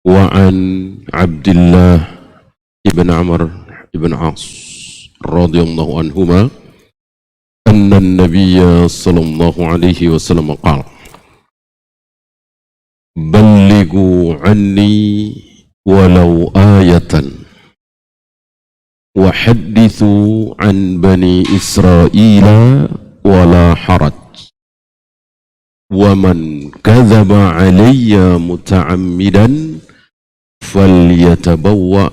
وعن عبد الله بن عمرو بن عاص رضي الله عنهما أن النبي صلى الله عليه وسلم قال: بلغوا عني ولو آية وحدثوا عن بني إسرائيل ولا حرج ومن كذب علي متعمدا فليتبوأ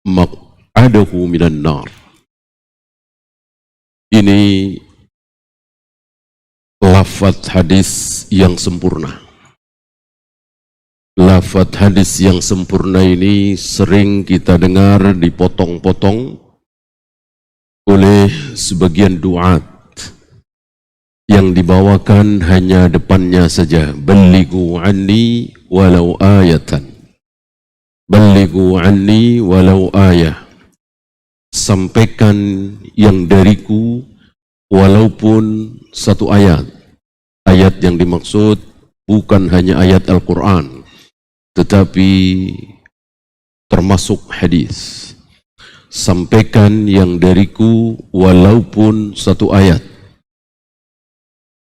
مقعده من النار. Ini lafaz hadis yang sempurna. Lafaz hadis yang sempurna ini sering kita dengar dipotong-potong oleh sebagian duat yang dibawakan hanya depannya saja. Ballighu anni walau ayatan. Ballighu anni walau ayah. Sampaikan yang dariku walaupun satu ayat. Ayat yang dimaksud bukan hanya ayat Al-Quran, tetapi termasuk hadis. Sampaikan yang dariku walaupun satu ayat.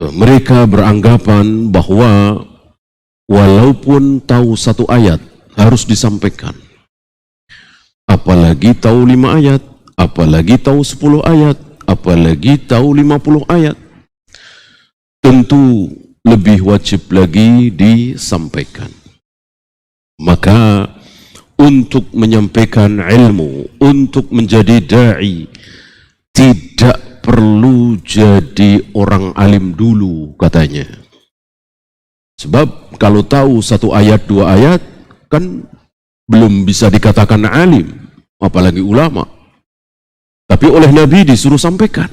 Mereka beranggapan bahwa walaupun tahu satu ayat harus disampaikan. Apalagi tahu 5 ayat, apalagi tahu 10 ayat, apalagi tahu 50 ayat. Tentu lebih wajib lagi disampaikan. Maka untuk menyampaikan ilmu, untuk menjadi da'i, tidak perlu jadi orang alim dulu katanya. Sebab kalau tahu satu ayat, 2 ayat, kan belum bisa dikatakan alim, apalagi ulama. Tapi oleh Nabi disuruh sampaikan.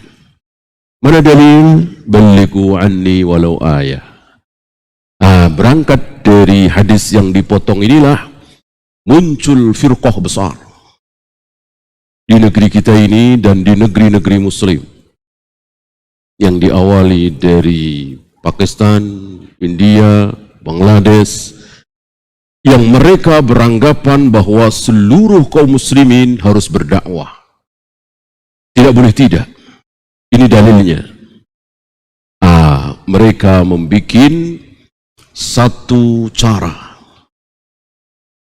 Mana dalil? Ballighu anni walau ayah. Berangkat dari hadis yang dipotong inilah muncul firqah besar di negeri kita ini dan di negeri-negeri muslim, yang diawali dari Pakistan, India, Bangladesh, yang mereka beranggapan bahwa seluruh kaum muslimin harus berdakwah. Tidak boleh tidak. Ini dalilnya. Mereka membuat satu cara.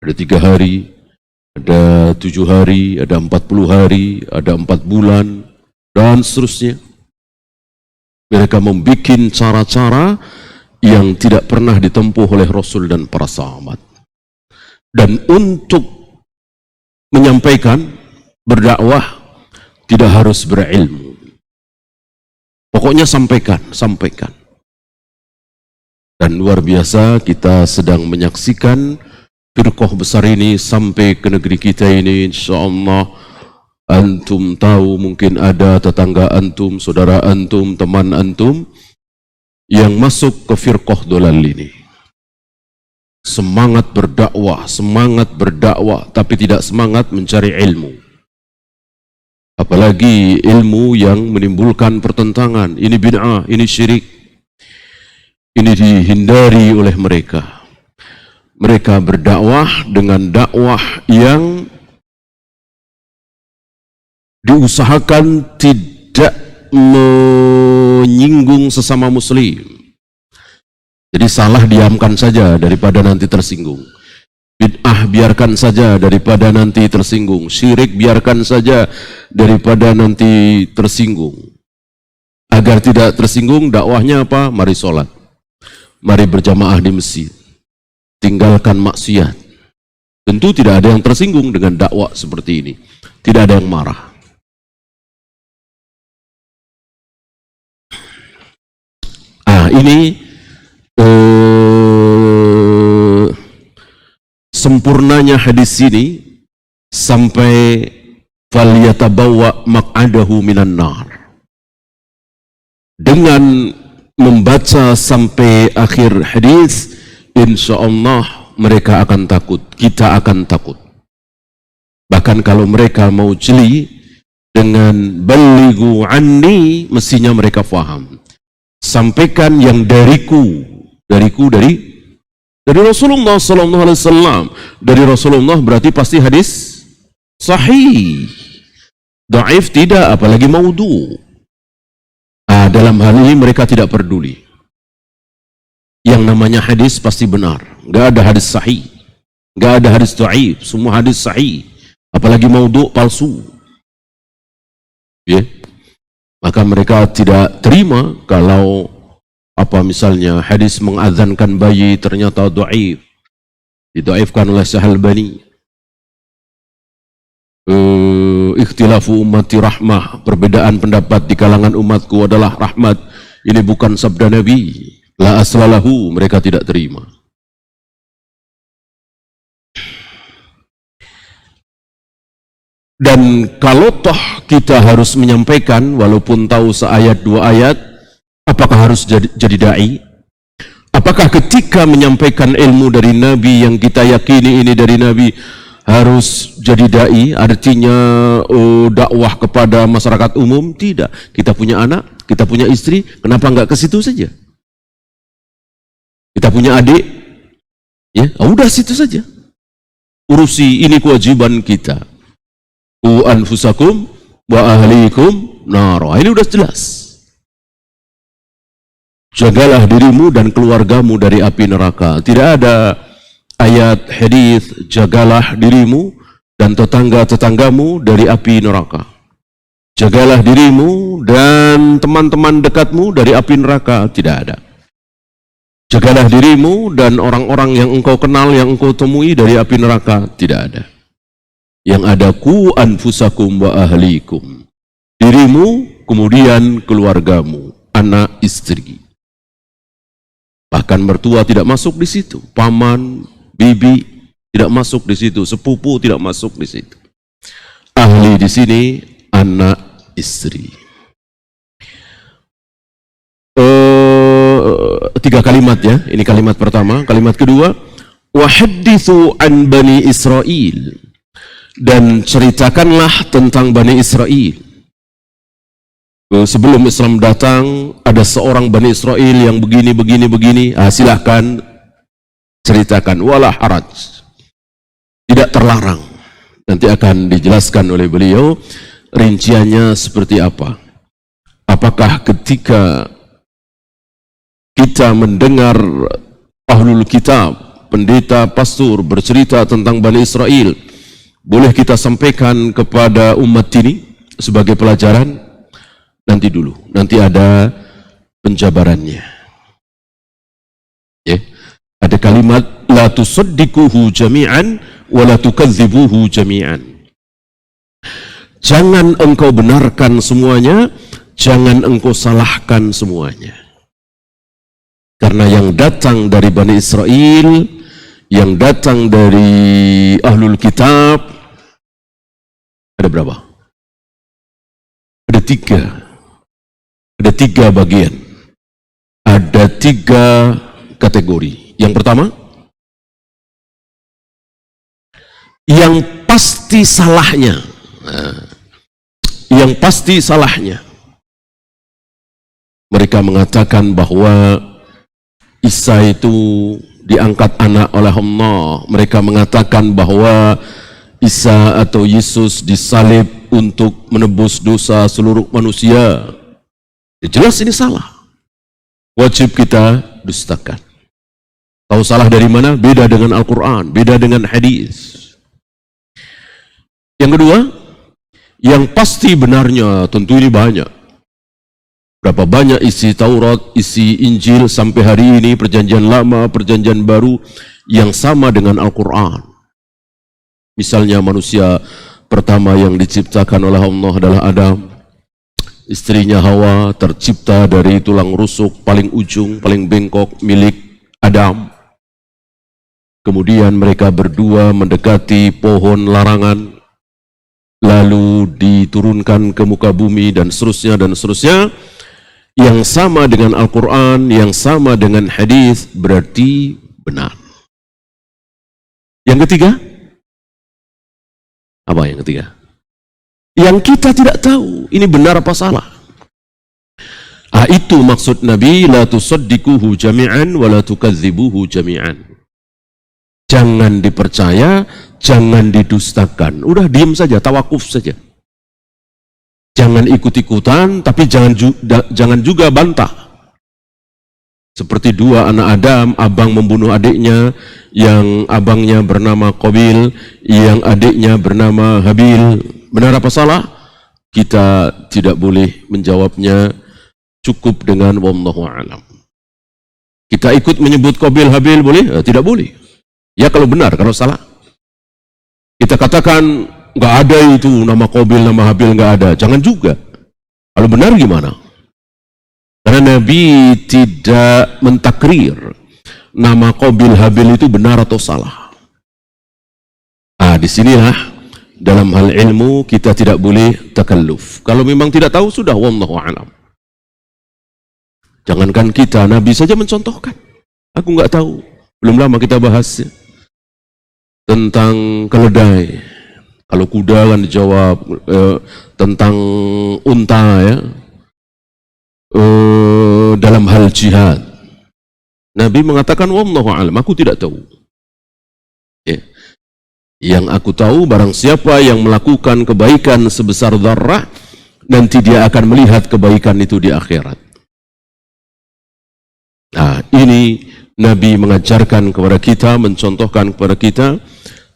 Ada 3 hari, ada 7 hari, ada 40 hari, ada 4 bulan, dan seterusnya. Mereka membuat cara-cara yang tidak pernah ditempuh oleh Rasul dan para sahabat. Dan untuk menyampaikan, berdakwah, tidak harus berilmu. Pokoknya sampaikan. Dan luar biasa kita sedang menyaksikan firqah besar ini sampai ke negeri kita ini. InsyaAllah antum tahu, mungkin ada tetangga antum, saudara antum, teman antum yang masuk ke firqah dolal ini. Semangat berdakwah, tapi tidak semangat mencari ilmu. Apalagi ilmu yang menimbulkan pertentangan. Ini bid'ah, ini syirik. Ini dihindari oleh mereka. Mereka berdakwah dengan dakwah yang diusahakan tidak menyinggung sesama muslim. Jadi salah diamkan saja daripada nanti tersinggung. Bid'ah biarkan saja daripada nanti tersinggung. Syirik biarkan saja daripada nanti tersinggung. Agar tidak tersinggung, dakwahnya apa? Mari sholat. Mari berjamaah di masjid. Tinggalkan maksiat. Tentu tidak ada yang tersinggung dengan dakwah seperti ini. Tidak ada yang marah. Ini sempurnanya hadis ini sampai falyatabawwa maq'adahu minan nar. Dengan membaca sampai akhir hadis, insyaallah mereka akan takut, kita akan takut. Bahkan kalau mereka mau jeli dengan ballighu anni, mestinya mereka faham. Sampaikan yang dariku dari Dari Rasulullah sallallahu alaihi wasallam. Dari Rasulullah berarti pasti hadis sahih. Dhaif tidak, apalagi maudhu. Dalam hal ini mereka tidak peduli. Yang namanya hadis pasti benar. Enggak ada hadis sahih. Enggak ada hadis dhaif, semua hadis sahih. Apalagi maudhu, palsu. Ya. Maka mereka tidak terima kalau misalnya hadis mengazankan bayi ternyata dhaif, didhaifkan oleh Syahalbani. Ikhtilafu ummati rahmah, perbedaan pendapat di kalangan umatku adalah rahmat. Ini bukan sabda Nabi. La aslalahu, mereka tidak terima. Dan kalau toh kita harus menyampaikan, walaupun tahu seayat dua ayat, apakah harus jadi da'i? Apakah ketika menyampaikan ilmu dari Nabi yang kita yakini ini dari Nabi harus jadi da'i? Artinya dakwah kepada masyarakat umum? Tidak. Kita punya anak, kita punya istri, kenapa enggak ke situ saja? Kita punya adik, ya, udah situ saja. Urusi, ini kewajiban kita. Anfusakum wa ahlikum nara. Ini udah jelas. Jagalah dirimu dan keluargamu dari api neraka. Tidak ada ayat hadis jagalah dirimu dan tetangga-tetanggamu dari api neraka. Jagalah dirimu dan teman-teman dekatmu dari api neraka. Tidak ada. Jagalah dirimu dan orang-orang yang engkau kenal, yang engkau temui dari api neraka. Tidak ada. Yang ada ku anfusakum wa ahlikum. Dirimu, kemudian keluargamu, anak, istri. Bahkan mertua tidak masuk di situ. Paman, bibi tidak masuk di situ. Sepupu tidak masuk di situ. Ahli di sini, anak, istri. 3 kalimat ya. Ini kalimat pertama. Kalimat kedua, wa hadithu an bani Israel. Dan ceritakanlah tentang Bani Israel. Sebelum Islam datang, ada seorang Bani Israel yang begini. Silahkan ceritakan. Wala haraj. Tidak terlarang. Nanti akan dijelaskan oleh beliau rinciannya seperti apa. Apakah ketika kita mendengar ahlul kitab, pendeta, pastor bercerita tentang Bani Israel, boleh kita sampaikan kepada umat ini sebagai pelajaran? Nanti dulu, nanti ada penjabarannya. Ya. Ada kalimat la tusaddiquhu jami'an wa la tukadzibuhu jami'an. Jangan engkau benarkan semuanya, jangan engkau salahkan semuanya. Karena yang datang dari Bani Israel, yang datang dari ahlul kitab, ada berapa? Ada 3. Ada 3 bagian. Ada 3 kategori. Yang pertama, yang pasti salahnya. Yang pasti salahnya. Mereka mengatakan bahwa Isa itu diangkat anak oleh Allah. Mereka mengatakan bahwa Isa atau Yesus disalib untuk menebus dosa seluruh manusia. Ya, jelas ini salah. Wajib kita dustakan. Tahu salah dari mana? Beda dengan Al-Quran, beda dengan hadis. Yang kedua, yang pasti benarnya, tentu ini banyak. Berapa banyak isi Taurat, isi Injil sampai hari ini, perjanjian lama, perjanjian baru, yang sama dengan Al-Quran. Misalnya manusia pertama yang diciptakan oleh Allah adalah Adam. Istrinya Hawa tercipta dari tulang rusuk paling ujung, paling bengkok milik Adam. Kemudian mereka berdua mendekati pohon larangan, lalu diturunkan ke muka bumi dan seterusnya dan seterusnya. Yang sama dengan Al-Quran, yang sama dengan hadis, berarti benar. Yang ketiga, apa yang ketiga? Yang kita tidak tahu, ini benar apa salah. Itu maksud Nabi, la tusaddiquhu jami'an wa la tukadzibuhu jami'an. jangan dipercaya, jangan didustakan. Udah diem saja, tawakuf saja. Jangan ikut-ikutan, tapi jangan juga bantah. Seperti dua anak Adam, abang membunuh adiknya, yang abangnya bernama Qabil, yang adiknya bernama Habil. Benar apa salah? Kita tidak boleh menjawabnya, cukup dengan wallahu a'lam. Kita ikut menyebut Qabil Habil boleh? Tidak boleh. Ya kalau benar, kalau salah. Kita katakan nggak ada itu nama Qabil, nama Habil nggak ada. Jangan juga. Kalau benar gimana? Karena Nabi tidak mentakrir nama Qabil Habil itu benar atau salah. Disinilah dalam hal ilmu kita tidak boleh takalluf. Kalau memang tidak tahu sudah wallahu a'lam. Jangankan kita, Nabi saja mencontohkan. Aku nggak tahu. Belum lama kita bahas tentang keledai. Kalau kuda kan dijawab, tentang unta ya. Dalam hal jihad, Nabi mengatakan wallahu a'lam, aku tidak tahu. Yang aku tahu, barang siapa yang melakukan kebaikan sebesar dzarrah, nanti dia akan melihat kebaikan itu di akhirat. Ini Nabi mengajarkan kepada kita, mencontohkan kepada kita,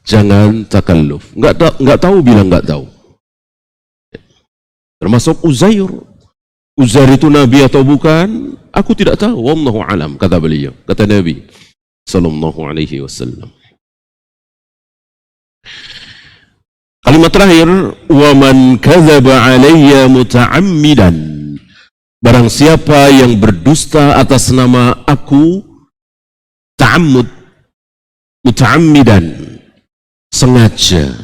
jangan takalluf. Nggak tahu bilang nggak tahu. Termasuk Uzair. Uzair itu Nabi atau bukan? Aku tidak tahu. Wallahu a'lam, kata beliau, kata Nabi sallallahu alaihi wasallam. Kalimat terakhir, wa man kadzaba alayya muta'ammidan. Barang siapa yang berdusta atas nama aku, ta'ammud, muta'ammidan, sengaja,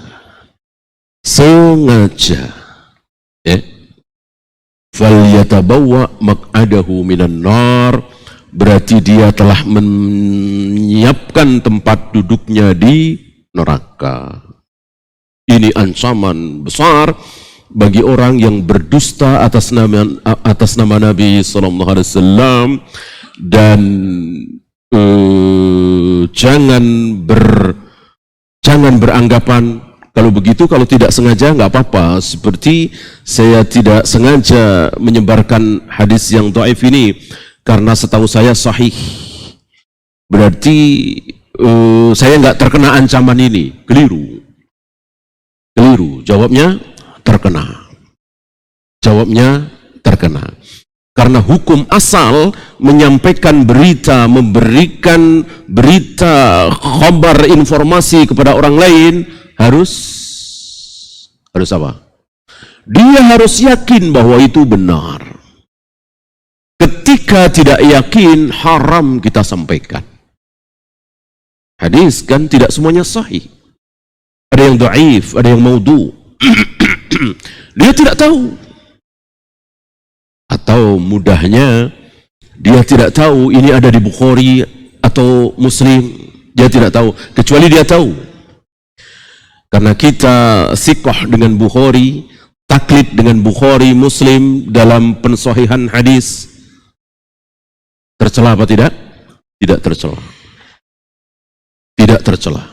falyatabawwa maq'adahu minan nar, berarti dia telah menyiapkan tempat duduknya di neraka. Ini ancaman besar bagi orang yang berdusta atas nama Nabi sallallahu alaihi wasallam, dan jangan beranggapan kalau begitu, kalau tidak sengaja nggak apa-apa. Seperti saya tidak sengaja menyebarkan hadis yang dhaif ini karena setahu saya sahih, berarti saya nggak terkena ancaman ini. Keliru. Jawabnya terkena. Karena hukum asal menyampaikan berita, memberikan berita, khabar, informasi kepada orang lain harus apa? Dia harus yakin bahwa itu benar. Ketika tidak yakin, haram kita sampaikan. Hadis kan tidak semuanya sahih. Ada yang dhaif, ada yang maudhu. Dia tidak tahu. Atau mudahnya, dia tidak tahu ini ada di Bukhari atau Muslim. Dia tidak tahu, kecuali dia tahu. Karena kita siqah dengan Bukhari, taklid dengan Bukhari, Muslim dalam pensahihan hadis. Tercela apa tidak? Tidak tercela. Tidak tercela.